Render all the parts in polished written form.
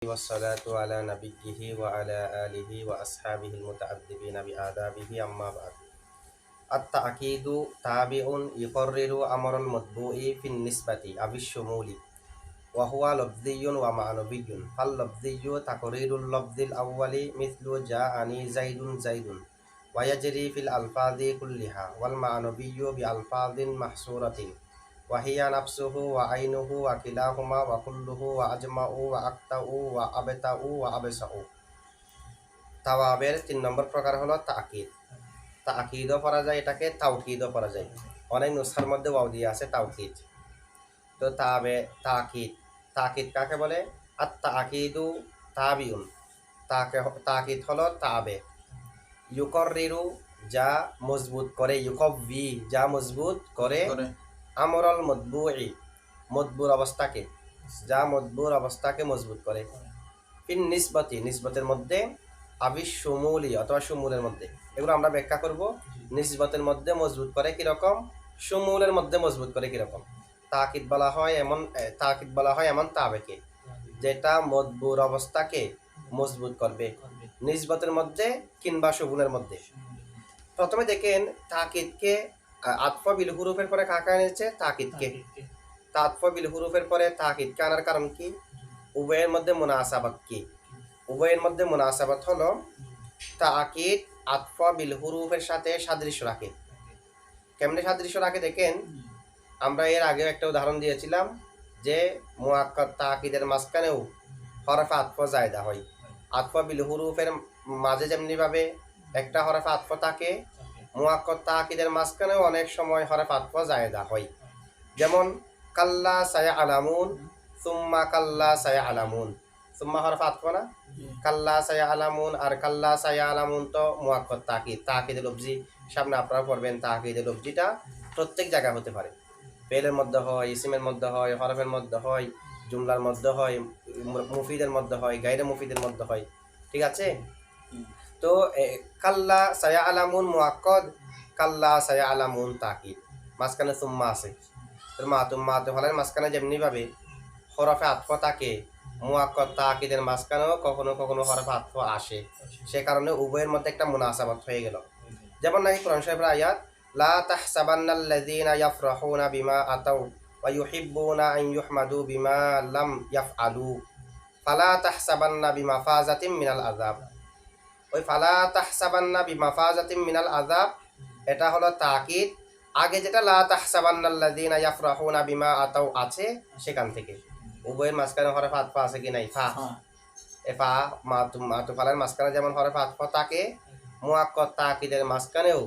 والصلاة على نبيه وعلى آله وأصحابه المتأدبين بآدابه أما بعد. التأكيد تابع يقرر أمر المتبوع في النسبة أو الشمول، وهو لفظي ومعنوي. فاللفظي تقرير اللفظ الأول مثل جاءني زيد زيد، ويجري في الألفاظ كلها، والمعنوي بألفاظ محصورة وهي نفسه وعينه وكلاهما وكله وأجمع وأقطع وأبتع وأبسع। তাওয়াবের 3 নম্বর প্রকার হলো তাকিদ। তাকিদও পড়া যায়, এটাকে তাওকিদও পড়া যায়। অনেক নুসখার মধ্যে ওয়াও দিয়ে আছে তাওকিদ। তো তাকিদ তাকিদ কাকে বলে? আর তাকিদু তাবিউন, তাকিদ হলো তাবে। ইউকররিরু যা মজবুত করে, ইউকব্বি যা মজবুত করে, আমরল মতবুই মতবুর অবস্থাকে, যা মতবুর অবস্থাকে মজবুত করে। ফিন নিসবতি নিসবতের মধ্যে, আবি শুমুলি অথবা শুমুলের মধ্যে। এগুলো আমরা ব্যাখ্যা করব। নিসবতের মধ্যে মজবুত করে কিরকম, শুমুলের মধ্যে মজবুত করে কিরকম। তাকিদ বলা হয় এমন তাবেকে যেটা মতবুর অবস্থাকে মজবুত করবে নিসবতের মধ্যে কিংবা শুমুলের মধ্যে। প্রথমে দেখেন তাকিদকে আতফা বিল হুরুফের পরে কাকে এনেছে? তাকিদকে। আতফা বিল হুরুফের পরে তাকিদকে আনার কারণ কি? উভয়ের মধ্যে মুনাসাবাত কি? উভয়ের মধ্যে মুনাসাবাত হলো তাকিদ আতফা বিল হুরুফের সাথে সাদৃশ্য রাখে। কেমনে সাদৃশ্য রাখে দেখেন, আমরা এর আগেও একটা উদাহরণ দিয়েছিলাম যে মুআক্কাদ তাকিদের মাঝখানেও হরফে আতফা জায়দা হয়। আতফা বিল হুরুফের মাঝে যেমনিভাবে একটা হরফে আতফা থাকে, মুআক্কাদ তাকিদের মাঝখানেও অনেক সময় হরফে আতফা জায়দা হয়। যেমন কাল্লা সায়ালামুন, সুম্মা কাল্লা সায়ালামুন। সুম্মা হরফে আতফা না? কাল্লা সায়ালামুন আর কাল্লা সায়ালামুন তো মুআক্কাদ তাকিদে লফজি। সামনে আপনারা পড়বেন তাকিদে লফজিটা প্রত্যেক জায়গায় হতে পারে। ফেলের মধ্যে হয়, ইসিমের মধ্যে হয়, হরফের মধ্যে হয়, জুমলার মধ্যে হয়, মুফিদের মধ্যে হয়, গায়রে মুফিদের মধ্যে হয়। ঠিক আছে? তো কাল্লা সায়ালামুন মুআক্কাদ, কাল্লা সায়ালামুন তাকিদ, মাঝখানে সুম্মা আছে। মাতুম হলের মাঝখানে যেমনিভাবে হরফে আতফা থাকে, মুআক্কাদ তাকিদের মাঝখানেও কখনো কখনো হরফে আতফা আসে। সে কারণে উভয়ের মধ্যে একটা মুনাসাবাত হয়ে গেল। যেমন নাকি কোরআন শরীফের আয়াত, লা তাহসাবান্নাল্লাযীনা ইয়াফরাহুনা বিমা আতাউ ওয়া ইউহিব্বুনা আন ইউহমাদু বিমা লাম ইয়াফআলু ফালা তাহসাবান্না বিমাফাজাতিম মিনাল আযাব। ওই ফালা তাহসাবান্না বিমাফাজাতিম মিনাল আযাব, এটা হলো তাকিদ। আগে যেটা লা তাহসাবান্নাল্লাযীনা ইয়াফরাহুনা বিমা আতাউ আছে, সেখান থেকে উভয়ের মাঝখানে হরফে আতফা আছে কি নাই? ফা মাতুম ফালার মাঝখানে যেমন হরফে আতফা থাকে, মুআক্কাদ তাকিদের মাঝখানেও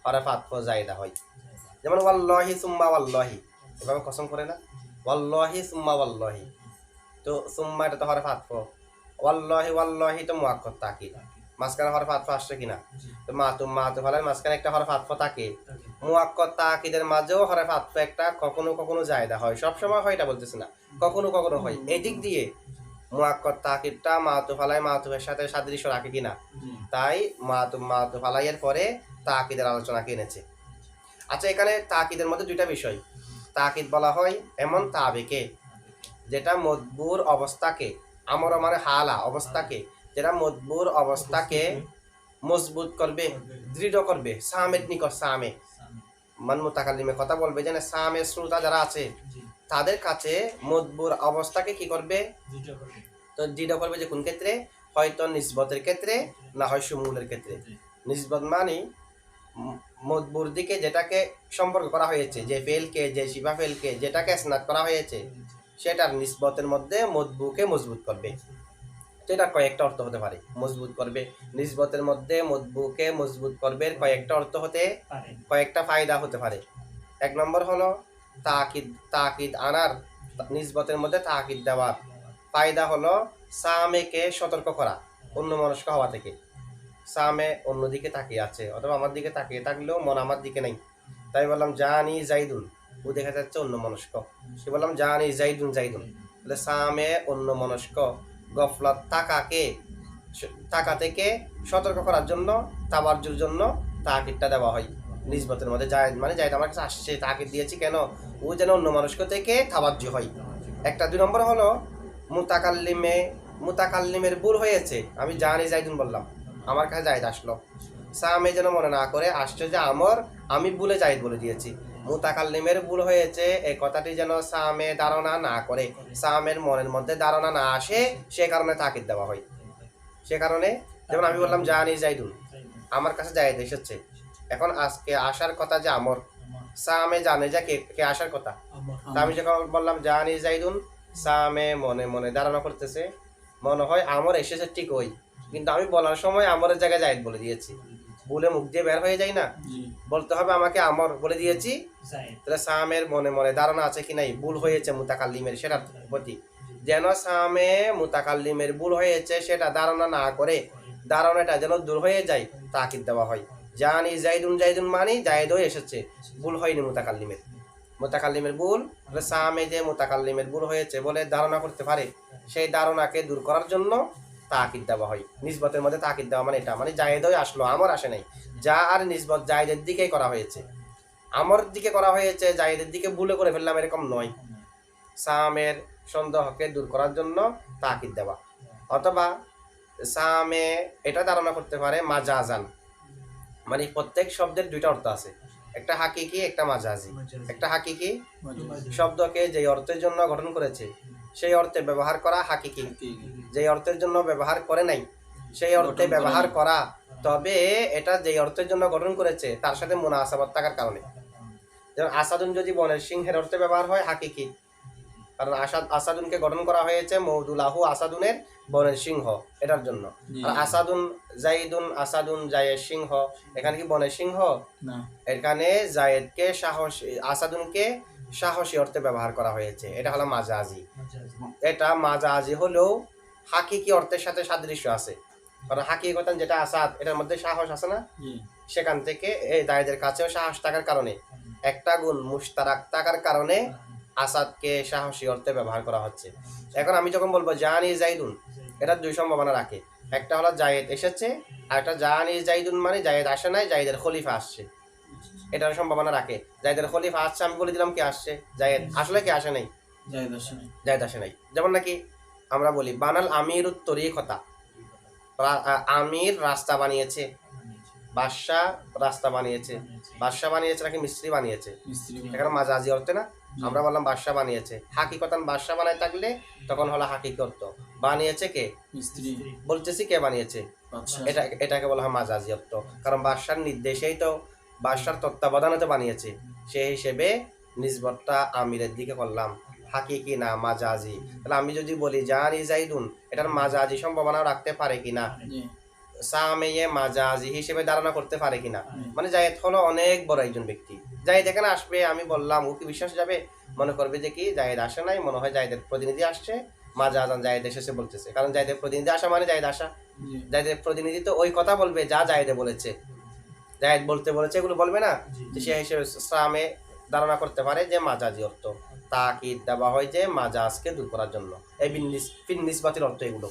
হরফে আতফা জায়দা হয়। যেমন ওয়াল্লাহি সুম্মা ওয়াল্লাহি, এভাবে কসম করে না, ওয়াল্লাহি সুম্মা ওয়াল্লাহি। তো সুম্মা এটা তো হরফে আতফা, ওয়াল্লাহি তো মুআক্কাদ তাকিদ, মাঝখানে হরফে আতফা আসছে কিনা? তো মাতুম ফালার মাঝখানে একটা হরফে আতফা থাকে, মুআক্কাদ তাকিদের মাঝেও হরফে আতফা একটা কখনো কখনো জায়দা হয়। সবসময় হয় এটা বলতেছে না, কখনো কখনো হয়। এদিক দিয়ে মুআক্কাদ তাকিদটা মাতুফের সাথে সাদৃশ্য রাখে কিনা, তাই মাতুফালাইয়ের পরে তাকিদের আলোচনা এনেছে। আচ্ছা, এখানে তাকিদের মধ্যে দুইটা বিষয়। তাকিদ বলা হয় এমন তাবেকে যেটা মদবুর অবস্থাকে, আমর মানে হালা অবস্থাকে, যেটা মদবুর অবস্থাকে মজবুত করবে, দৃঢ় করবে। সামের নিকট, সামে মান মুতাকাল্লিমে কথা বলবে, যেন সামে শ্রোতা যারা আছে তাদের কাছে মদবুর অবস্থাকে কি করবে? তো দৃঢ় করবে। যে কোন ক্ষেত্রে? হয়তো নিসবতের ক্ষেত্রে, না হয় শুমুলের ক্ষেত্রে। নিসবত মানে মদবুর দিকে যেটাকে সম্পর্ক করা হয়েছে, যে ফেলকে, যে শিবা ফেলকে যেটাকে স্নাত করা হয়েছে, সেটার নিসবতের মধ্যে মদবুকে মজবুত করবে। এটা কয়েকটা অর্থ হতে পারে। মজবুত করবে নিসবতের মধ্যে মদবুকে মজবুত করবে, কয়েকটা অর্থ হতে, কয়েকটা ফায়দা হতে পারে। এক নম্বর হলো তাকিদ আনার, নিসবতের মধ্যে তাকিদ দেওয়ার ফায়দা হলো সামেকে সতর্ক করা অন্যমনস্ক হওয়া থেকে। সামে অন্যদিকে তাকিয়ে আছে, অথবা আমার দিকে তাকিয়ে থাকলেও মন আমার দিকে নেই। তাই বললাম জানি জাইদুন, ও দেখা যাচ্ছে অন্যমনস্ক। সে বললাম জানি জাইদুন তাহলে সামে অন্যমনস্ক, গফলত তাকা থেকে সতর্ক করার জন্য, তাবারজুর জন্য তাকিদটা দেওয়া হয় নিসবতের মধ্যে। জায়েদ মানে জায়েদ আমার কাছে আসছে, তাকিদ দিয়েছি কেন? ও যেন অন্য মানুষকে থেকে তাবাজ্জু হয়। একটা। দুই নম্বর হলো মুতাকাল্লিমে মুতাকাল্লিমের ভুল হয়েছে, আমি জানি জাইদুন বললাম, আমার কাছে জায়েদ আসলো, সামে যেন মনে না করে আসছে যে আমি ভুলে জায়েদ বলে দিয়েছি। মুতাকাল্লিমের ভুল হয়েছে এই কথাটি যেন সামে ধারণা না করে, সামের মনের মধ্যে ধারণা না আসে, সে কারণে তাকিদ দেওয়া হয়। সে কারণে যেমন আমি বললাম জানি জাইদুন, আমার কাছে জায়েদ এসেছে, এখন আজকে আসার কথা যে আমর, সামে জানে যে কে আসার কথা। তা আমি যখন বললাম জানি জাইদুন, সামে মনে মনে ধারণা করতেছে, মনে হয় আমর এসেছে ঠিক ওই, কিন্তু আমি বলার সময় আমরের জায়গায় জায়েদ বলে দিয়েছি, বলে মুখ দিয়ে বের হয়ে যায় না, বলতে হবে আমাকে আমর বলে দিয়েছি। তাহলে সামের মনে মনে ধারণা আছে কি নাই ভুল হয়েছে মুতাকাল্লিমের, সেটার প্রতি যেন সামে মুতাকাল্লিমের ভুল হয়েছে সেটা ধারণা না করে, ধারণাটা যেন দূর হয়ে যায়, তাকিদ দেওয়া হয়। জানি জাইদুন জাইদুন মানি জায়েদও এসেছে, ভুল হয়নি মুতাকাল্লিমের। মুতাকাল্লিমের ভুল, সামে যে মুতাকাল্লিমের ভুল হয়েছে বলে ধারণা করতে পারে, সেই ধারণাকে দূর করার জন্য তাকিদ দেওয়া হয়। নিসবতের মধ্যে তাকিদ দেওয়া মানে এটা, মানে জায়েদই আসলো, আমর আসে নাই। যা আর নিসবত জায়েদের দিকেই করা হয়েছে, আমর দিকে করা হয়েছে, জায়েদের দিকে ভুলে করে ফেললাম এরকম নয়। সামের সন্দেহকে দূর করার জন্য তাকিদ দেওয়া। অথবা সামে এটা ধারণা করতে পারে মাজাজান, মানে প্রত্যেক শব্দের দুইটা অর্থ আছে, একটা হাকিকি একটা মাজাজি। একটা হাকিকি শব্দকে যে অর্থের জন্য গঠন করেছে সেই অর্থে ব্যবহার করা হাকিকি, যে অর্থের জন্য ব্যবহার করে নাই সেই অর্থে ব্যবহার করা, তবে এটা যে অর্থের জন্য গঠন করেছে তার সাথে মুনাসাবাত থাকার কারণে। যেমন আসাদুন যদি বনের সিংহের অর্থে ব্যবহার হয় হাকিকি, কারণ আসাদুনকে গঠন করা হয়েছে মৌদুলাহু আসাদুনের বনের সিংহ, এটার জন্য। আর আসাদুন জায়েদ সিংহ, এখানে কি বনের সিংহ না, এখানে জায়েদকে সাহসী, আসাদুনকে সাহসী অর্থে ব্যবহার করা হয়েছে, এটা হলো মাজাজি। এটা মাজাজি হলেও হাকিকি অর্থের সাথে সাদৃশ্য আছে, কারণ হাকিকতান যেটা আসাদ এটার মধ্যে সাহস আছে না, সেখান থেকে এই জায়েদের কাছেও সাহস থাকার কারণে, একটা গুণ মুশতারাক থাকার কারণে আসাদকে সাহসী অর্থে ব্যবহার করা হচ্ছে। এখন আমি যখন বলবো জানি জাইদুন, এটা দুই সম্ভাবনা রাখে, একটা হলো জায়েদ এসেছে, আর একটা জানি জাইদুন মানে জায়েদ আসে নাই, জায়েদের খলিফা আসছে, এটার সম্ভাবনা রাখে। জায়েদের খলিফা আসছে, আমি বলে দিলাম কি আসছে, জায়েদ আসলে কি আসে নাই, জায়েদ আসে নাই। যেমন নাকি আমরা বলি বানাল আমিরুত তরিকতা, আমির রাস্তা বানিয়েছে, বাদশা রাস্তা বানিয়েছে, বাদশা বানিয়েছে নাকি মিস্ত্রি বানিয়েছে, এখানে মাজাজি অর্থে না, আমরা বললাম বাদশা বানিয়েছে। হাকিকতান বাদশা বানায় থাকলে তখন হলো হাকিক অর্থ, বানিয়েছে কে, মিস্ত্রি, বলতেছি কে বানিয়েছে, এটাকে বলা হয় মাজাজি অর্থ, কারণ বাদশার নির্দেশেই তো, বাদশার তত্ত্বাবধানে তো বানিয়েছে, সেই হিসেবে নিসবতটা আমিরের দিকে করলাম, হাকিকি না মাজাজি। তাহলে আমি যদি বলি জানি জাইদুন, এটার মাজাজি সম্ভাবনা রাখতে পারে কিনা, সামেয়ে মাজাজি হিসেবে ধারণা করতে পারে কিনা, মানে জায়েদ হলো অনেক বড় একজন ব্যক্তি, জায়েদ এখানে আসবে, আমি বললাম ও কি বিশ্বাস যাবে, মনে করবে যে কি জায়েদ আসে নাই, মনে হয় জায়েদের প্রতিনিধি আসছে, মাজাজান জায়েদ এসেছে বলতেছে, কারণ জায়েদের প্রতিনিধি আসা মানে জায়েদ আসা, জায়েদের প্রতিনিধি তো ওই কথা বলবে যা জায়েদে বলেছে, জায়েদ বলতে বলেছে এগুলো বলবে না, সে হিসেবে সামে ধারণা করতে পারে যে মাজাজি অর্থ, তাকিদ দেওয়া হয় যে মাজাজকে দূর করার জন্য। এই ফিন নিসবাতির অর্থ এগুলো,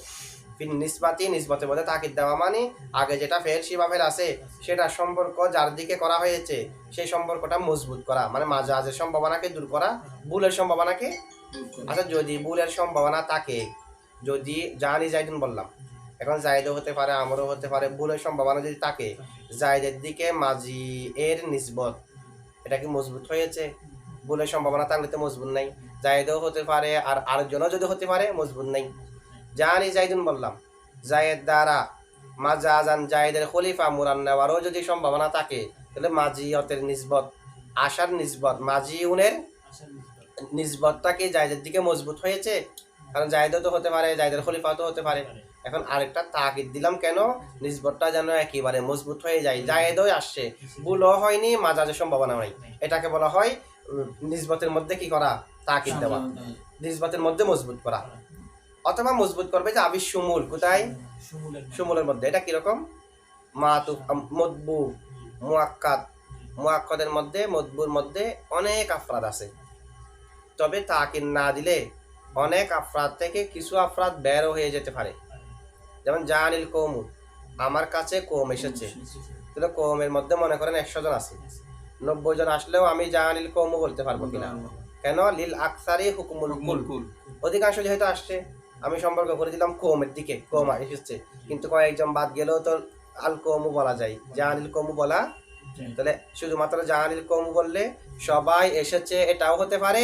ফিন নিসবাতি, নিসবাতের মধ্যে তাকিদ দেওয়া মানে আগে যেটা ফেল শিবাফের আছে সেটা সম্পর্ক যার দিকে করা হয়েছে সেই সম্পর্কটা মজবুত করা, মানে মাজাজের সম্ভাবনাকে দূর করা, ভুলের সম্ভাবনাকে। আচ্ছা যদি ভুলের সম্ভাবনা থাকে, যদি জানি জাইদুন বললাম, এখন জায়েদও হতে পারে আমরও হতে পারে, ভুলের সম্ভাবনা যদি থাকে, জায়েদের দিকে মাজি এর নিসবত এটা কি মজবুত হয়েছে, ভুলের সম্ভাবনা থাকলে তো মজবুত নাই, জায়েদও হতে পারে আর আরেকজনও যদি হতে পারে মজবুত নাই। জানি জাইদুন বললাম, জায়েদ দ্বারা মাজাজান জায়েদের খলিফা মুরান নেওয়ারও যদি সম্ভাবনা থাকে, তাহলে মাজিয়তের নিসবত, আশার নিসবত, মাজিউনের নিসবতটা কি জায়েদের দিকে মজবুত হয়েছে, কারণ জায়েদও তো হতে পারে, জায়েদের খলিফাও তো হতে পারে। এখন আরেকটা তাকিদ দিলাম কেন, নিসবতটা যেন একেবারে মজবুত হয়ে যায়, জায়েদও আসছে, ভুলও হয়নি, মাজাজের সম্ভাবনা নাই, এটাকে বলা হয় নিসবতের মধ্যে কি করা, তাকিদ দেওয়া, নিসবতের মধ্যে মজবুত করা। অথবা মজবুত করবে যে আবিশ সুমুল, কোথায়, সুমুলের মধ্যে, এটা কিরকম, মাতুফ মতবু মুআক্কাদ, মুআক্কাদের মধ্যে মতবুর মধ্যে অনেক আফরাদ আছে, তবে তাকিদ না দিলে অনেক আফরাদ থেকে কিছু আফরাদ বের হয়ে যেতে পারে। যেমন জানিল কৌমু, আমার কাছে কৌম এসেছে, তাহলে কৌমের মধ্যে মনে করেন 100 জন আছে, 90 জন আসলেও আমি জানিল কৌমু বলতে পারবো কিনা, কেন, লিল আকসারি হুকুমুল কুল, অধিকাংশ যেহেতু আসছে আমি সম্পর্ক করে দিলাম কৌমের দিকে, কৌম এসেছে, কিন্তু কয়েকজন বাদ গেলেও তো আল কৌমু বলা যায়, জাহানিল কৌমু বলা। তাহলে শুধুমাত্র জাহানিল কৌমু বললে সবাই এসেছে এটাও হতে পারে,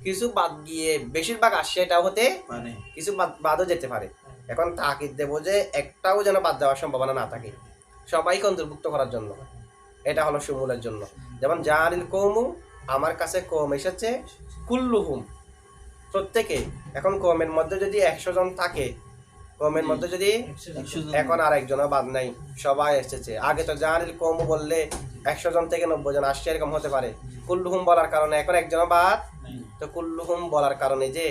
কিছু বাদ গিয়ে বেশিরভাগ আসছে এটাও হতে পারে, কিছু বাদও যেতে পারে। এখন তাকিদ দেবো যে একটাও যেন বাদ যাওয়ার সম্ভাবনা না থাকে, সবাইকে অন্তর্ভুক্ত করার জন্য। এটা হলো সুমুলের জন্য। যেমন জাহানিল কৌমু, আমার কাছে কৌম এসেছে, কুল্লুহুম প্রত্যেকে। এখন কৌমের মধ্যে যদি 100 জন থাকে, কৌমের মধ্যে যদি এখন আর একজনও বাদ নাই, সবাই এসেছে। আগে তো জাহানিল কৌমু বললে 100 জন থেকে 90 জন আসছে, এরকম হতে পারে। কুল্লুহুম বলার কারণে এখন একজনও বাদ, তো কুল্লুহুম বলার কারণে যে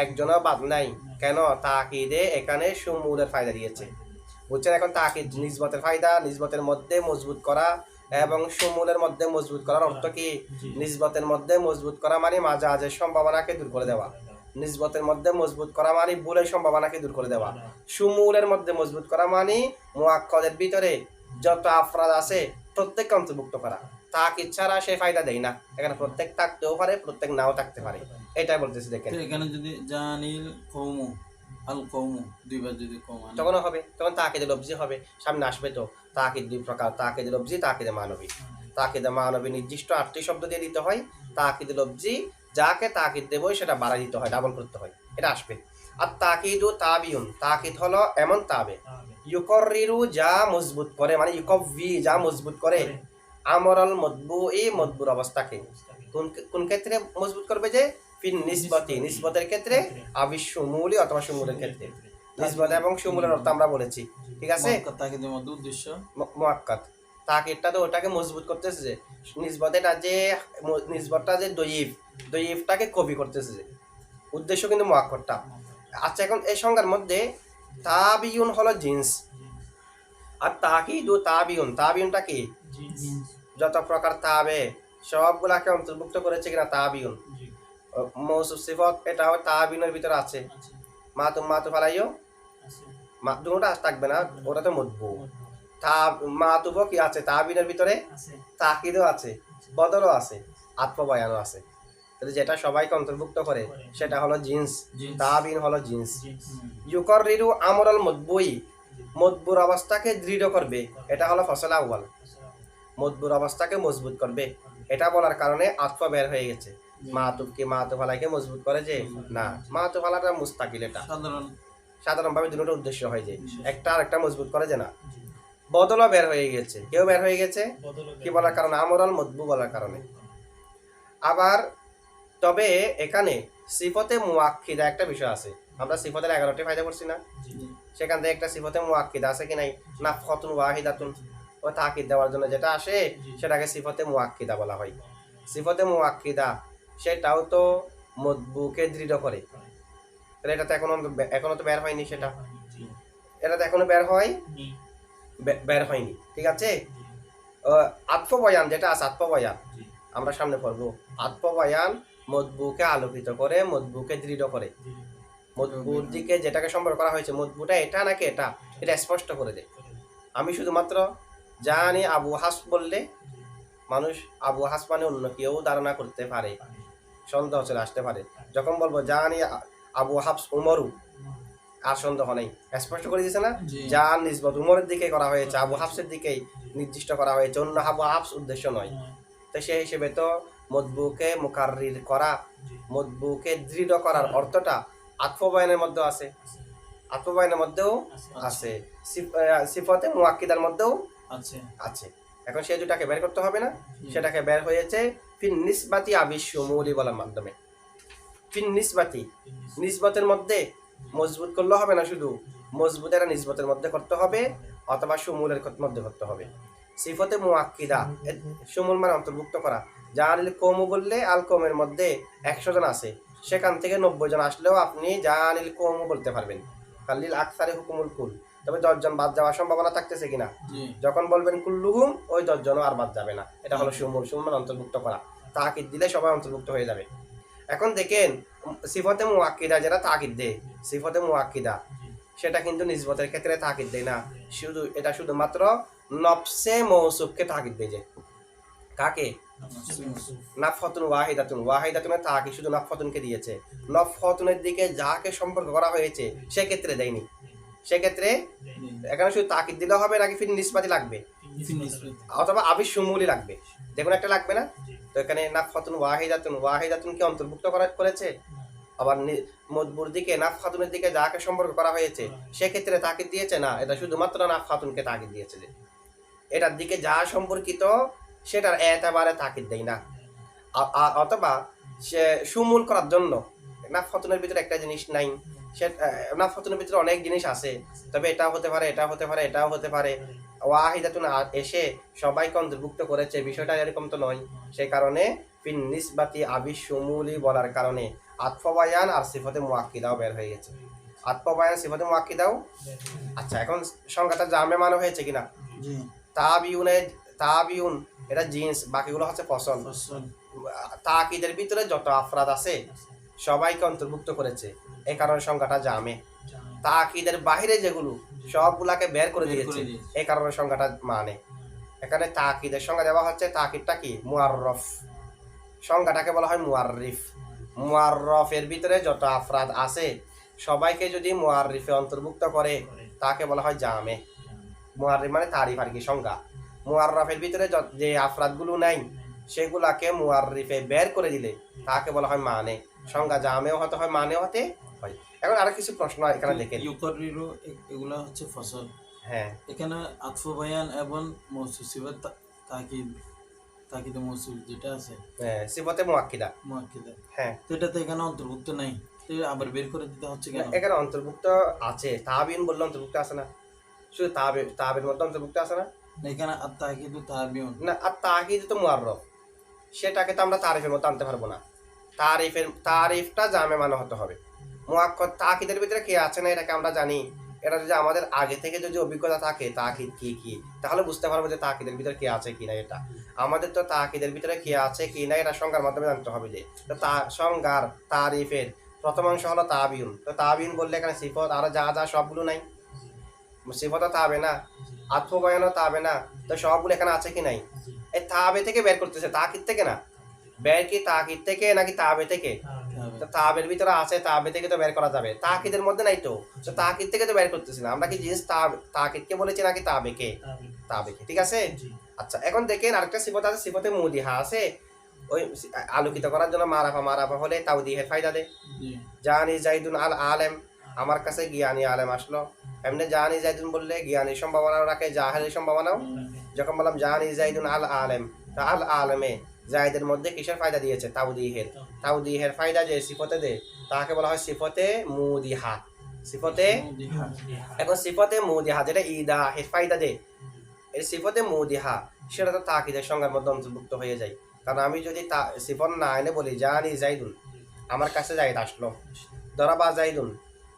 একজনও বাদ নাই, কেন? তাকিদে এখানে সুমুলের ফায়দা দিয়েছে, বুঝছেন? এখন তাকিদ নিসবতের ফায়দা, নিসবতের মধ্যে মজবুত করা এবং সুমুলের মধ্যে মজবুত করার অর্থ কি? নিসবতের মধ্যে মজবুত করা মানে মাজাজের সম্ভাবনাকে দূর করে দেওয়া, নিসবতের মধ্যে মজবুত করা মানে ভুলের সম্ভাবনাকে দূর করে দেওয়া, সুমুলের মধ্যে মজবুত করা মানে মুআক্কাদের ভিতরে যত আফরাদ আছে প্রত্যেককে অন্তর্ভুক্ত করা। তাকিদ ছাড়া সে ফায়দা দেয় না, এখানে প্রত্যেক থাকতেও পারে, প্রত্যেক নাও থাকতে পারে, এটাই বলতেছি। দেখেন এখানে যদি জাহানিল কৌমু আল কৌমু দুইবার যদি কৌম তখনও হবে, তখন তাকিদে লফজি হবে, সামনে আসবে তো। তাকিদ দুই প্রকার, তাকিদে লফজি, তাকিদে মানবী। তাকিদে মানবী নির্দিষ্ট 8টি শব্দ দিয়ে দিতে হয়, তাকিদে লফজি যাকে তাকিদ দেবো সেটা বাড়াই দিতে হয়, ডাবল করতে হয়, এটা আসবে। আর তাকিদু তাবিউন, তাকিদ হলো এমন তাবে, ইউকররিরু যা মজবুত করে, মানে ইউকভি যা মজবুত করে, আমরল মতবুই মতবুর অবস্থাকে। কোন ক্ষেত্রে মজবুত করবে? যে ফিন নিসবতি, নিসবতের ক্ষেত্রে, আবি সুমুলি অথবা সুমুলের ক্ষেত্রে। নিসবত এবং সুমুলের অর্থ আমরা বলেছি, ঠিক আছে? তাকিদের মধ্যে উদ্দেশ্য মুআক্কাদ, তাকিদটা তো ওটাকে মজবুত করতেছে, যে নিসবতটা যে নিসবতটা যে দয়ীফটাকে কপি করতেছে, যে উদ্দেশ্য কিন্তু মুআক্কাদটা। আচ্ছা, এখন এই সংজ্ঞার মধ্যে তাবিউন হলো জিন্স, আর তাকিদু তাবিউন, তাবিউনটা কি? যত প্রকার তাবে সবগুলাকে অন্তর্ভুক্ত করেছে কিনা তাবিউন। মৌসুফ সিফত এটাও তাবিউনের ভিতরে আছে। মাতু ফালাইও দুটোটা থাকবে না, ওটা তো মতবু। মাতুবও কি আছে তাবিনের ভিতরে? তাকিদও আছে, বদলও আছে, আত্মবয়ানও আছে। তাহলে যেটা সবাইকে অন্তর্ভুক্ত করে সেটা হলো জিন্স, তাবিন হলো জিন্স। ইউকররিরু আমরাল মতবুই, মতবুর অবস্থাকে দৃঢ় করবে, এটা হলো ফসল আউয়াল। মতবুর অবস্থাকে মজবুত করবে, এটা বলার কারণে আত্ম বের হয়ে গেছে। মাতুবকে মাতুফালাকে মজবুত করে যে না, মাতুফালাটা মুস্তাকিল, এটা সাধারণভাবে দুটো উদ্দেশ্য হয় যে একটা আর একটা মজবুত করে যে না। বদলও বের হয়ে গেছে, কেউ বের হয়ে গেছে কি বলার কারণে? আমরাল মতবু বলার কারণে। আবার তবে এখানে সিফতে মুআক্কিদা একটা বিষয় আছে, আমরা সিফতের 11টি ফায়দা করছি না, সেখান থেকে একটা সিফতে মুআক্কিদা আছে কি নাই? নাফখাতুন ওয়াহিদাতুন, ও তাকিদ দেওয়ার জন্য যেটা আসে সেটাকে সিফতে মুআক্কিদা বলা হয়। সিফতে মুআক্কিদা সেটাও তো মতবুকে দৃঢ় করে, তাহলে এটা তো এখনো তো বের হয়নি, সেটা এটা তো এখনো বের হয়নি, ঠিক আছে? আত্মবয়ান যেটা আছে, আত্মবয়ান আমরা সামনে পড়বো। আত্মবয়ান মতবুকে আলোকিত করে, মতবুকে দৃঢ় করে, মতবুর দিকে যেটাকে সম্পর্ক করা হয়েছে, মতবুটা এটা নাকি এটা, এটা স্পষ্ট করে দেয়। আমি শুধুমাত্র জানি আবু হাস বললে মানুষ আবু হাস মানে অন্য কেউ ধারণা করতে পারে, সন্দেহ চলে আসতে পারে। যখন বলবো জানি আবু হাফস উমরু, আর সন্দেহ নেই, স্পষ্ট করে দিয়েছে না? যার নিসবত উমরের দিকে করা হয়েছে, আবু হাফসের দিকেই নির্দিষ্ট করা হয়েছে, অন্য আবু হাফস উদ্দেশ্য নয়। তো সেই হিসেবে তো মতবুকে মুকাররির করা, মতবুকে দৃঢ় করার অর্থটা আত্মবয়ানের মধ্যে আছে, আত্মবয়ানের মধ্যেও আছে, সিফতে মুআক্কিদার মধ্যেও আছে। এখন সেই দুটাকে বের করতে হবে না, সেটাকে বের হয়েছে ফিন নিসবাতি আবি শুমুলি বলার মাধ্যমে। ফিন নিসবাতি, নিসবতের মধ্যে মজবুত করলে হবে না, শুধু মজবুতের নিসবতের মধ্যে করতে হবে অথবা শুমুলের মধ্যে করতে হবে। সিফতে মুআক্কিদা, শুমুল মানে অন্তর্ভুক্ত করা। জাহানিল কৌমু বললে আল কৌমের মধ্যে 100 জন আছে, সেখান থেকে 90 জন আসলেও আপনি জাহানিল কৌমু বলতে পারবেন। কালিল আকসারে হুকুমুল কুল, তবে 10 জন বাদ যাওয়ার সম্ভাবনা থাকতেছে কিনা? যখন বলবেন কুল্লুহুম, ওই 10 জনও আর বাদ যাবে না, এটা হলো শুমুল। শুমুল মানে অন্তর্ভুক্ত করা, তাকিদ দিলে সবাই অন্তর্ভুক্ত হয়ে যাবে। এখন দেখেন সিফতে মুআক্কিদা যেটা তাকিদ দেয়, সিফতে মুআক্কিদা সেটা কিন্তু নিসবতের ক্ষেত্রে তাকিদ দেয় না, এটা শুধুমাত্র নফসে মৌসুফকে তাকিদ দেয়। যে কাকে? নাফাতুন ওয়াহিদাতুন, ওয়াহিদাতুনের তাকে শুধু নাফাতুনকে দিয়েছে, নফাতুনের দিকে যাকে সম্পর্ক করা হয়েছে সেক্ষেত্রে দেয়নি। সেক্ষেত্রে এখানে শুধু তাকিদ দিলে হবে নাকি ফির নিসবাতি লাগবে অথবা আবির সুমুলি লাগবে? দেখুন একটা লাগবে না? তো এখানে নাফাতুন ওয়াহিদাতুন, ওয়াহিদাতুনকে অন্তর্ভুক্ত করেছে, আবার মজবুর দিকে নাফাতুনের দিকে যাকে সম্পর্ক করা হয়েছে সেক্ষেত্রে তাকিদ দিয়েছে না, এটা শুধুমাত্র নাফাতুনকে তাকিদ দিয়েছে যে এটার দিকে যা সম্পর্কিত সেটার একেবারে তাকিদ দেয় না। অথবা সে সুমূল করার জন্য নাফাতুনের ভিতরে একটা জিনিস নাই, সে নাফাতুনের ভিতরে অনেক জিনিস আছে, তবে এটা হতে পারে, এটা হতে পারে, এটাও হতে পারে, ওয়াহিদাতুন এসে সবাইকে অন্তর্ভুক্ত করেছে, বিষয়টা এরকম তো নয়। সেই কারণে ফিন নিসবাতি আবিশ সুমুলি বলার কারণে আতফবায়ান আর সিফাতে মুআক্কিদাও বের হয়ে গেছে। আতফবায়ান সিফাতে মুআক্কিদাও। আচ্ছা, এখন সংখ্যাটা জামে মানে হয়েছে কিনা? তাবিউন এটা জিন্স, বাকিগুলো হচ্ছে ফসল। তাকিদের ভিতরে যত আফরাদ আছে সবাইকে অন্তর্ভুক্ত করেছে, এই কারণে সংখ্যাটা জামে। তাকিদের বাহিরে যেগুলো সবগুলাকে বের করে দিয়েছে, এই কারণে সংখ্যাটা মানে। এখানে তাকিদের সংখ্যা দেওয়া হচ্ছে, তাকিদটা কি? মুআররফ। সংখ্যাটাকে বলা হয় মুআররিফ। মুআররফের ভিতরে যত আফরাদ আছে সবাইকে যদি মুআররিফে অন্তর্ভুক্ত করে তাকে বলা হয় জামে। মুআররিফ মানে তারিফ আর কি, সংজ্ঞা। মুআররফের ভিতরে যে আফরাদগুলো নাই সেগুলাকে মুআররিফে বের করে দিলে তাকে বলা হয় মানে। সংজ্ঞা জামেও হতে হয়, মানেও হতে হয়। এখন আরো কিছু প্রশ্ন এখানে দেখেন। ইউকাররিরু এগুলা হচ্ছে ফসল। হ্যাঁ, এখানে আতফু বায়ান এবং মৌসুফ সিফাত তাকিদ মৌসুফ যেটা আছে সিফাতে মুআক্কিদা। মুআক্কিদা, হ্যাঁ, তো এটা তো এখানে অন্তর্ভুক্ত নাই, তো আবার বের করে দিতে হচ্ছে কেন? এখানে অন্তর্ভুক্ত আছে, তাবিন বললে অন্তর্ভুক্ত আছে না? শুধু তাবির মধ্যে অন্তর্ভুক্ত আছে না? এখানে আত-তাকিদু তাবিউন না, আর তাকিদ তো মুআররফ, সেটাকে তো আমরা তারিফের মধ্যে আনতে পারবো না। তারিফটা জামে মানে হতে হবে। মুআক্কাদ তাকিদের ভিতরে কি আছে না এটাকে আমরা জানি। এটা যদি আমাদের আগে থেকে যদি অভিজ্ঞতা থাকে তাকিদ কি কি, তাহলে বুঝতে পারবো যে তাকিদের ভিতরে কি আছে কি না। এটা আমাদের তো তাকিদের ভিতরে কি আছে কি না এটা সংজ্ঞার মাধ্যমে জানতে হবে। যে সংজ্ঞার তারিফের প্রথম অংশ হলো তাবিউন। তো তাবিউন বললে এখানে সিফত আর যা যা সবগুলো নাই, সিফতও তাবে না, আত্মবয়ানও তাবে না, তো সবগুলো এখানে আছে কি নাই? এই তাবে থেকে বের করতেছে, তাকিদ থেকে না। বের কি তাকিদ থেকে নাকি তাবে থেকে? তো তাবের ভিতরে আছে, তাবে থেকে তো বের করা যাবে, তাকিদের মধ্যে নাই। তো তাকিদ থেকে তো বের করতেছি না আমরা। কি জিনিস তাকিদকে বলেছি নাকি তাবেকে? তাবেকে, ঠিক আছে। আচ্ছা, এখন দেখেন আরেকটা সিফত আছে, সিফতে মুদিহা আছে। ওই আলোকিত করার জন্য মারাফা হলে তাওদিহের ফায়দা দেয়। জানি জাইদুন আল আলেম, আমার কাছে জ্ঞানী আলেম আসলো। এমনি জানি জাইদুন বললে জ্ঞানীর সম্ভাবনাও রাখে, জাহেলের সম্ভাবনাও। যখন বললাম জানি জাইদুন আল আলেম, তা আল আলেমে জাইদের মধ্যে কিসের ফায়দা দিয়েছে? তাওদিহের। তাওদিহের ফায়দা যে সিফতে দেয় তাকে বলা হয় সিফতে মুদিহা। সিফতে, এখন সিফতে মুদিহা যেটা ইদাহের ফায়দা দেয়, এর সিফতে মুদিহা সেটা তো তাকিদের সংজ্ঞার মধ্যে অন্তর্ভুক্ত হয়ে যায়। কারণ আমি যদি সিফত না এনে বলি জানি জাইদুন, আমার কাছে জাইদ আসলো, দরাবা জাইদুন,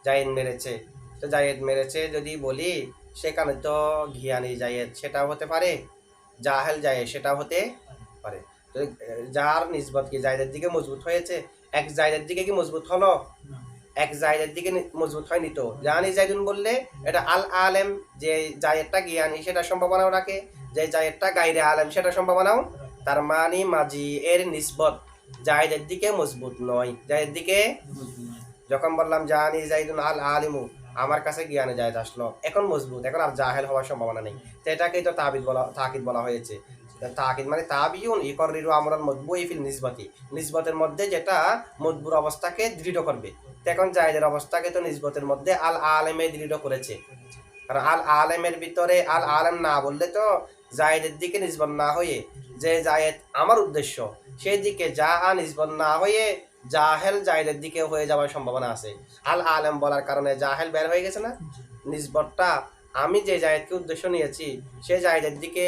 জাইদ মেরেছে, তো জায়েদ মেরেছে যদি বলি, সেখানে তো ঘিয়ানি জায়েদ সেটাও হতে পারে, জাহেল জায়েদ সেটাও হতে পারে। তো যার নিসবত কি জায়েদের দিকে মজবুত হয়েছে, এক জায়েদের দিকে কি মজবুত হলো? এক জায়েদের দিকে মজবুত হয়নি। তো জানি জাইদুন বললে এটা আল আলেম, যে জায়েদটা জ্ঞানী সেটা সম্ভাবনাও রাখে, যে জায়েদটা গায়রে আলেম সেটা সম্ভাবনাও। তার মানে মাজি এর নিসবত জায়েদের দিকে মজবুত নয়, জায়েদের দিকে। যখন বললাম জানি জাইদুন আল আলিমু, আমার কাছে জ্ঞানে জায়েদ আসলো, এখন মজবুত, এখন আর জাহেল হওয়ার সম্ভাবনা নেই। তো এটাকেই তো তাকিদ বলা হয়েছে। তাকিদ মানে তাবিউন ইকররিরু আমরান মতবুই ফিল নিসবতি, নিসবতের মধ্যে যেটা মতবুর অবস্থাকে দৃঢ় করবে। এখন জায়েদের অবস্থাকে তো নিসবতের মধ্যে আল আলেমে দৃঢ় করেছে। কারণ আল আলেমের ভিতরে আল আলেম না বললে তো জায়েদের দিকে নিসবত না হয়ে যে জায়েদ আমার উদ্দেশ্য সেই দিকে যা নিসবত না হয়ে জাহেল জায়েদের দিকে হয়ে যাওয়ার সম্ভাবনা আছে। আল আলেম বলার কারণে জাহেল বের হয়ে গেছে না। নিসবতটা আমি যে জায়েদকে উদ্দেশ্য নিয়েছি সে জায়েদের দিকে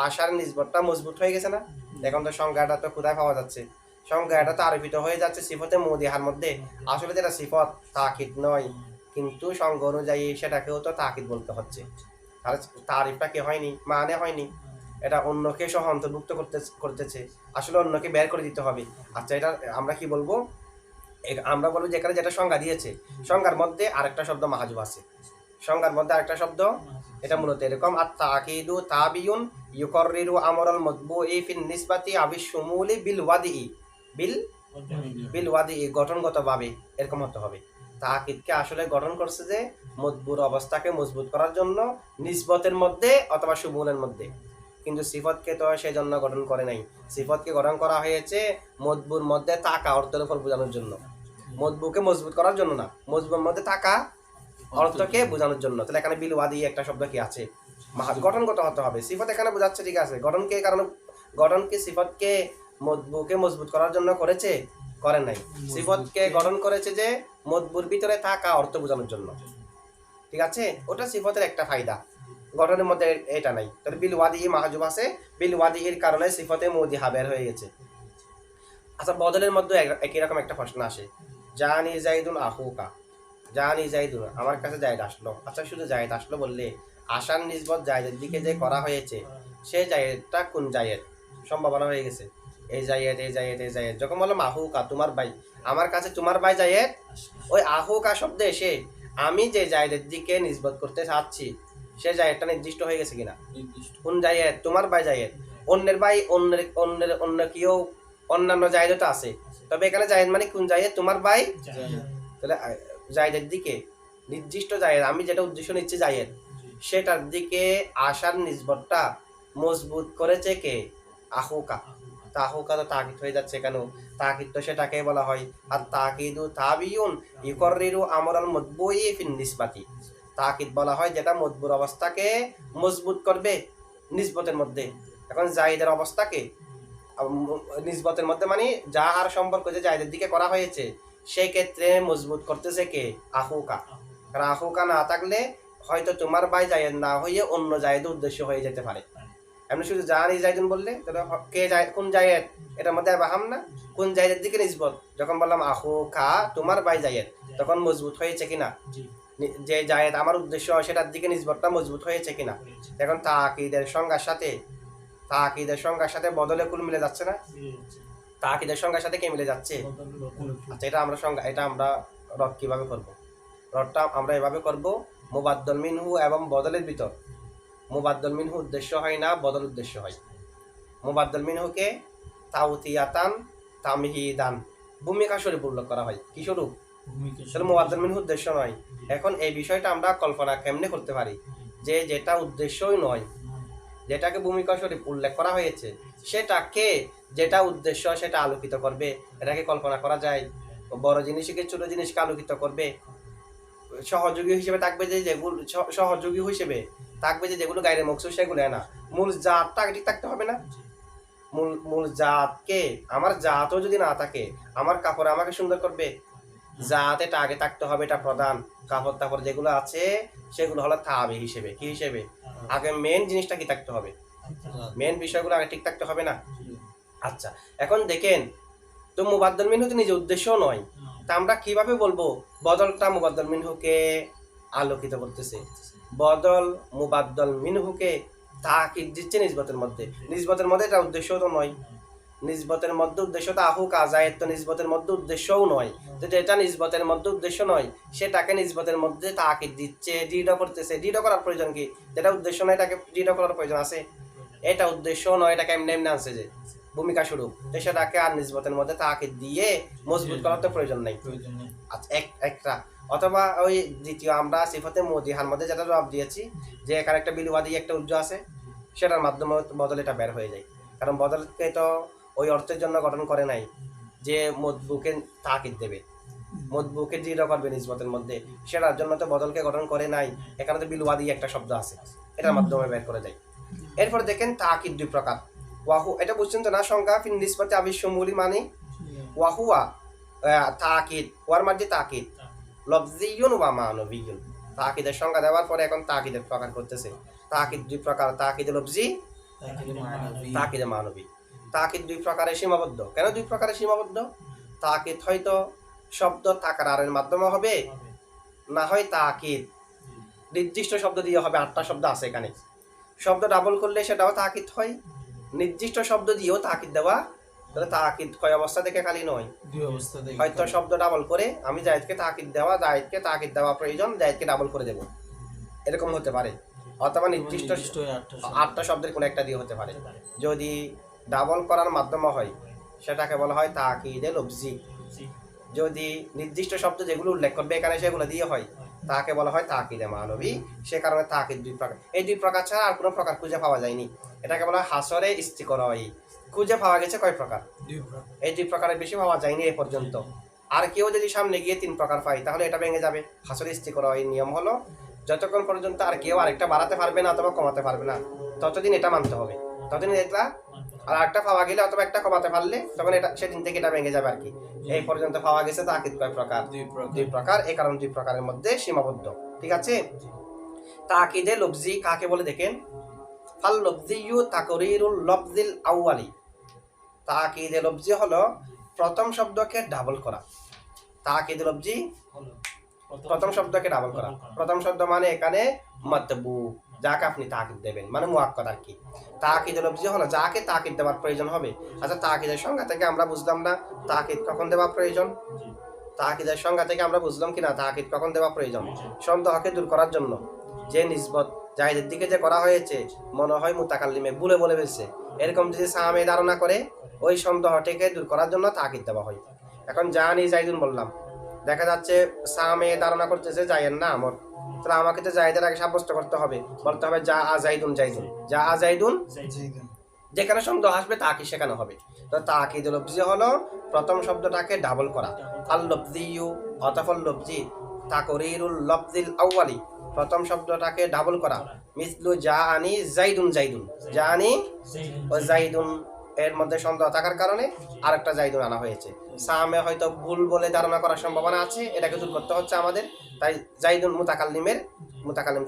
আসার নিসবতটা মজবুত হয়ে গেছে না। এখন তো সংজ্ঞাটা তো কোথায় পাওয়া যাচ্ছে? সংজ্ঞাটা তো আরোপিত হয়ে যাচ্ছে সিফতে মুদিহার মধ্যে। আসলে যেটা সিফত তাকিদ নয়, কিন্তু সংজ্ঞা অনুযায়ী সেটাকেও তো তাকিদ বলতে হচ্ছে। তাহলে তারিফটা কি হয়নি? মানে হয়নি। এটা অন্যকে সহ অন্তর্ভুক্ত করতেছে, আসলে অন্যকে বের করে দিতে হবে। আচ্ছা, এটা আমরা কি বলবো? আমরা বলবো যেখানে যেটা সংজ্ঞা দিয়েছে সংজ্ঞার মধ্যে আরেকটা শব্দ মাহাজুব আছে, সংজ্ঞার মধ্যে আরেকটা শব্দ এটা মূলত এরকম, আর তাকিদু তাবিউন ইউকাররিরু আমরাল মাতবুই ফিন নিসবাতি আবি শুমুলি বিল ওয়াদি বিল বিল ওয়াদি গঠনগতভাবে এরকম হতে হবে। তাকিদকে আসলে গঠন করছে যে মজবুর অবস্থাকে মজবুত করার জন্য নিসবতের মধ্যে অথবা শুমুলের মধ্যে, কিন্তু সিফতকে তো সেই জন্য গঠন করে নাই। সিফতকে গঠন করা হয়েছে মজবুর মধ্যে থাকা অর্থের উপর বোঝানোর জন্য, মজবুকে মজবুত করার জন্য না, মজবুর মধ্যে থাকা অর্থকে বোঝানোর জন্য। তাহলে এখানে বিল ওয়াদি একটা শব্দ কি আছে, গঠনগত হতে হবে। সিফত এখানে বোঝাচ্ছে ঠিক আছে, গঠনকে কারণ গঠনকে সিফতকে মজবুকে মজবুত করার জন্য করেছে, করে নাই। সিফতকে গঠন করেছে যে মজবুর ভিতরে থাকা অর্থ বোঝানোর জন্য, ঠিক আছে। ওটা সিফতের একটা ফায়দা, গঠনের মধ্যে এটা নাই। তাহলে বিল ওয়াদি মাহজুব আছে, বিল ওয়াদি এর কারণে সিফতে মুদিহা বের হয়ে গেছে। আচ্ছা, বদলের মধ্যে একই রকম একটা প্রশ্ন আসে, জানি জাইদুন আহুকা, জানি জাইদুন আমার কাছে জায়েদ আসলো। আচ্ছা, শুধু জায়েদ আসলো বললে আসার নিসবত জায়েদের দিকে যে করা হয়েছে সে জায়েদটা কোন জায়েদ, সম্ভাবনা হয়ে গেছে এই জায়েদ এই জায়েদ এই জায়েদ। যখন বললাম আহুকা তোমার ভাই, আমার কাছে তোমার ভাই জায়েদ, ওই আহুকা শব্দে এসে আমি যে জায়েদের দিকে নিসবত করতে চাচ্ছি সে জায়েদটা নির্দিষ্ট হয়ে গেছে কিনা, কোন জায়েদ, তোমার ভাই জায়েদ। অন্যের ভাই অন্যের অন্যের অন্য কেউ অন্যান্য জায়েদও তো আছে, তবে এখানে জায়েদ মানে কোন জায়েদ, তোমার ভাই। তাহলে জায়েদের দিকে নির্দিষ্ট জায়েদ, আমি যেটা উদ্দেশ্য নিচ্ছি জায়েদ, সেটার দিকে আসার নিসবতটা মজবুত করেছে কে, আহুকা। তা আহুকা তো তাকিদ হয়ে যাচ্ছে কেন, তাকিদ তো সেটাকে বলা হয়। আর তাকিদু তাবিউন ইউকাররিরু আমরাল মাতবুই ফিন নিসবাতি, তাকিদ বলা হয় যেটা মজবুর অবস্থাকে মজবুত করবে নিসবতের মধ্যে। এখন জায়েদের অবস্থাকে নিসবতের মধ্যে মানে যা আর সম্পর্ক যে জায়েদের দিকে করা হয়েছে সেই ক্ষেত্রে মজবুত করতেছে কে, আহুকা। কারণ আহুকা না থাকলে হয়তো তোমার ভাই জায়েদ না হয়ে অন্য জায়েদের উদ্দেশ্য হয়ে যেতে পারে। এমনি শুধু জানি জায়েদুন বললে তাহলে কে জায়েদ, কোন জায়েদ, এটার মধ্যে বাহাম না, কোন জায়েদের দিকে নিসবত। যখন বললাম আহুকা তোমার ভাই জায়েদ, তখন মজবুত হয়েছে কিনা, যে জায়েদ আমার উদ্দেশ্য সেটার দিকে নিসবতটা মজবুত হয়েছে কিনা। এখন তাকিদের সংজ্ঞার সাথে, তাকিদের সংজ্ঞার সাথে বদলে কুল মিলে যাচ্ছে না, তাকিদের সংজ্ঞার সাথে কে মিলে যাচ্ছে। আচ্ছা, এটা আমরা সংজ্ঞা, এটা আমরা রদ কিভাবে করব, রদটা আমরা এভাবে করব, মুবাদ্দাল মিনহু এবং বদলের ভিতর মুবাদ্দাল মিনহু উদ্দেশ্য হয় না, বদল উদ্দেশ্য হয়। মুবাদ্দাল মিনহুকে তাওতিয়াতান তামহিদান ভূমিকা স্বরূপ উল্লেখ করা হয়, কি স্বরূপ, তাহলে মুবাদ্দাল মিনহু উদ্দেশ্য নয়। এখন এই বিষয়টা আমরা কল্পনা কেমনে করতে পারি, যে যেটা উদ্দেশ্যই নয়, যেটাকে ভূমিকা স্বরূপ উল্লেখ করা হয়েছে সেটাকে যেটা উদ্দেশ্য সেটা আলোকিত করবে, এটাকে কল্পনা করা যায়। বড় জিনিসকে ছোট জিনিসকে আলোকিত করবে, সহযোগী হিসেবে থাকবে যে যেগুলো সহযোগী হিসেবে থাকবে যে যেগুলো গায়রে মকসুদ সেগুলো না, মূল জাতটা ঠিক থাকতে হবে না। মূল জাতকে, আমার জাতও যদি না থাকে আমার কাপড় আমাকে সুন্দর করবে, জাত এটা আগে থাকতে হবে, এটা প্রধান। কাপড় তাপড় যেগুলো আছে সেগুলো হলো তাবে হিসেবে, কি হিসেবে, আগে মেন জিনিসটা কি থাকতে হবে, মেন বিষয়গুলো আগে ঠিক থাকতে হবে না। আচ্ছা, এখন দেখেন তো মুবাদ্দাল মিনহু তো নিজে উদ্দেশ্য নয়, তা আমরা কিভাবে বলবো বদলটা মুবাদ্দাল মিনহুকে আলোকিত করতেছে, বদল মুবাদ্দাল মিনহুকে তাকিদ দিচ্ছে নিসবতের মধ্যে। নিসবতের মধ্যে এটা উদ্দেশ্য তো নয়, নিসবতের মধ্যে উদ্দেশ্য তো আহুকা, জায়েদ তো নিসবতের মধ্যে উদ্দেশ্যও নয়। তো যেটা নিসবতের মধ্যে উদ্দেশ্য নয় সেটাকে নিসবতের মধ্যে তাকিদ দিচ্ছে, দৃঢ় করতেছে। দৃঢ় করার প্রয়োজন কি, যেটা উদ্দেশ্য নয় এটাকে দৃঢ় করার প্রয়োজন আছে, এটা উদ্দেশ্য নয়, এটাকে এমনি এমনি আনছে যে ভূমিকা স্বরূপ, সেটাকে আর নিসবতের মধ্যে তাকিদ দিয়ে মজবুত করার তো প্রয়োজন নেই। আচ্ছা, একটা অথবা ওই দ্বিতীয় আমরা সিফতে মুদিহার মধ্যে যেটা জবাব দিয়েছি যে এখানে একটা বিলওয়াদি একটা উজ্জ আছে, সেটার মাধ্যমে বদল এটা বের হয়ে যায়। কারণ বদলকে তো ওই অর্থের জন্য গঠন করে নাই যে মজবুকে তাকিদ দেবে, মজবুকে দৃঢ় করবে নিসবতের মধ্যে, সেটার জন্য তো বদলকে গঠন করে নাই। এখানে তো বিলওয়াদি একটা শব্দ আছে, এটার মাধ্যমে বের করে যায়। এরপর দেখেন তাকিদ দুই প্রকার, ওয়াহু, এটা বুঝছেন তো না, সংজ্ঞা ফিন নিসবতে আবিশ্বমূলি মানে ওয়াহুয়া তাকিদ, ওয়ার মধ্যে তাকিদ লফজিয়ুন ওয়া মানবিয়ুন। তাকিদের সংজ্ঞা দেওয়ার পরে এখন তাকিদের প্রকার করতেছে। তাকিদ দুই প্রকার, তাকিদ লফজি, তাকিদ মানবী। তাকিদ দুই প্রকারে সীমাবদ্ধ। কেন দুই প্রকারে সীমাবদ্ধ, তাকিদ হয়তো শব্দ তাকরারের মাধ্যমে হবে, না হয় তাকিদ নির্দিষ্ট শব্দ দিয়ে হবে। 8টা শব্দ আছে এখানে, শব্দ ডাবল করলে সেটাও তাকিদ হয়, নির্দিষ্ট শব্দ দিয়েও তাকিদ দেওয়া। তাহলে তাকিদ কয় অবস্থা থেকে খালি নয়, হয়তো শব্দ ডাবল করে আমি জায়েদকে তাকিদ দেওয়া, জায়েদকে তাকিদ দেওয়া প্রয়োজন, জায়েদকে ডাবল করে দেব, এরকম হতে পারে। অথবা নির্দিষ্ট নির্দিষ্ট ওই আটটা শব্দ। 8টা শব্দের কোনো একটা দিয়ে হতে পারে। যদি ডাবল করার মাধ্যমে হয় সেটাকে বলা হয় তাকিদে লফজি। যদি নির্দিষ্ট শব্দ যেগুলো উল্লেখ করবে এখানে সেগুলো দিয়ে হয় তাকে বলা হয় তাকিদে মানবী। সে কারণে তাকিদ দুই প্রকার। এই দুই প্রকার ছাড়া আর কোনো প্রকার খুঁজে পাওয়া যায়নি। এটাকে বলা হয় হাসরে ইস্তিকরাই। খুঁজে পাওয়া গেছে কয় প্রকার? দুই প্রকার। এই দুই প্রকারের বেশি পাওয়া যায়নি এ পর্যন্ত। আর কেউ যদি সামনে গিয়ে 3 প্রকার পায় তাহলে এটা ভেঙে যাবে। হাসরে ইস্তিকরাই নিয়ম হলো যতক্ষণ পর্যন্ত আর কেউ আরেকটা বাড়াতে পারবে না অথবা কমাতে পারবে না ততদিন এটা মানতে হবে। ততদিন এটা আর একটা পাওয়া গেলে অথবা একটা কমাতে পারলে তখন এটা সেদিন থেকে এটা ভেঙে যাবে আর কি। এই পর্যন্ত পাওয়া গেছে তাকিদ কয় প্রকার? দুই প্রকার। এই কারণে দুই প্রকারের মধ্যে সীমাবদ্ধ। ঠিক আছে। তাকিদে লফজি কাকে বলে দেখেন, ফাল লফজিয়ু তাকরিরুল লফজিল আউয়ালি। তাকিদে লফজি হলো প্রথম শব্দকে ডাবল করা। তাকিদে লফজি প্রথম শব্দকে ডাবল করা। প্রথম শব্দ মানে এখানে মাতবু, যাকে আপনি তাকিদ দেবেন, মানে মুআক্কাদ আর কি। তাকিদ লফজি হলো যাকে তাকিদ দেওয়ার প্রয়োজন হবে। আচ্ছা, তাকিদের সংজ্ঞা থেকে আমরা বুঝলাম না তাকিদ কখন দেওয়া প্রয়োজন। তাকিদের সংজ্ঞা থেকে আমরা বুঝলাম কিনা তাকিদ কখন দেওয়া প্রয়োজন? সন্দেহকে দূর করার জন্য। যে নিসবত জাহিদের দিকে যে করা হয়েছে মনে হয় মুতাকাল্লিমে ভুলে বলে ফেলছে, এরকম যদি সামে ধারণা করে ওই সন্দেহটিকে দূর করার জন্য তাকিদ দেওয়া হয়। এখন জানি জাইদুন বললাম, দেখা যাচ্ছে সামে ধারণা করতেছে জায়ের না আমর, তাহলে আমাকে তো জায়েদের আগে সাব্যস্ত করতে হবে, বলতে হবে যা আ জাইদুন জাইদুন, যা আ জাইদুন। যেখানে সন্দেহ আসবে তাকি সেখানে হবে। তো তাকিদ লফজি হলো প্রথম শব্দটাকে ডাবল করা। আল লফজিয়ু অতফল লফজি তাকরিরুল লফজিল আউয়ালি, প্রথম শব্দটাকে ডাবল করা। মিসলু যা আনি জাইদুন জাইদুন, যা আনি ও জাইদুন এর মধ্যে সন্দেহ থাকার কারণে আরেকটা জাইদুন আনা হয়েছে। সামে হয়তো ভুল বলে ধারণা করার সম্ভাবনা আছে, এটাকে দূর করতে হচ্ছে আমাদের। তাই জাইদুন মুতাকাল্লিম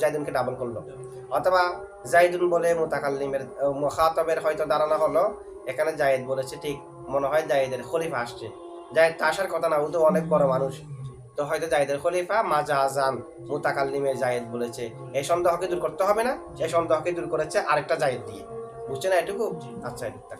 জাইদুনকে ডাবল করলো। অথবা জাইদুন বলে মুতাকাল্লিমের মুখাতাবের হয়তো ধারণা হলো এখানে জায়েদ বলেছে, ঠিক মনে হয় জায়েদের খলিফা আসছে। জায়েদ তো আসার কথা না, ও তো অনেক বড় মানুষ, তো হয়তো জায়েদের খলিফা মাজাজান মুতাকাল্লিমে জায়েদ বলেছে। এই সন্দেহকে দূর করতে হবে না, এই সন্দেহকে দূর করেছে আরেকটা জায়েদ দিয়ে। বুঝছে না এটুকু? আচ্ছা, এটা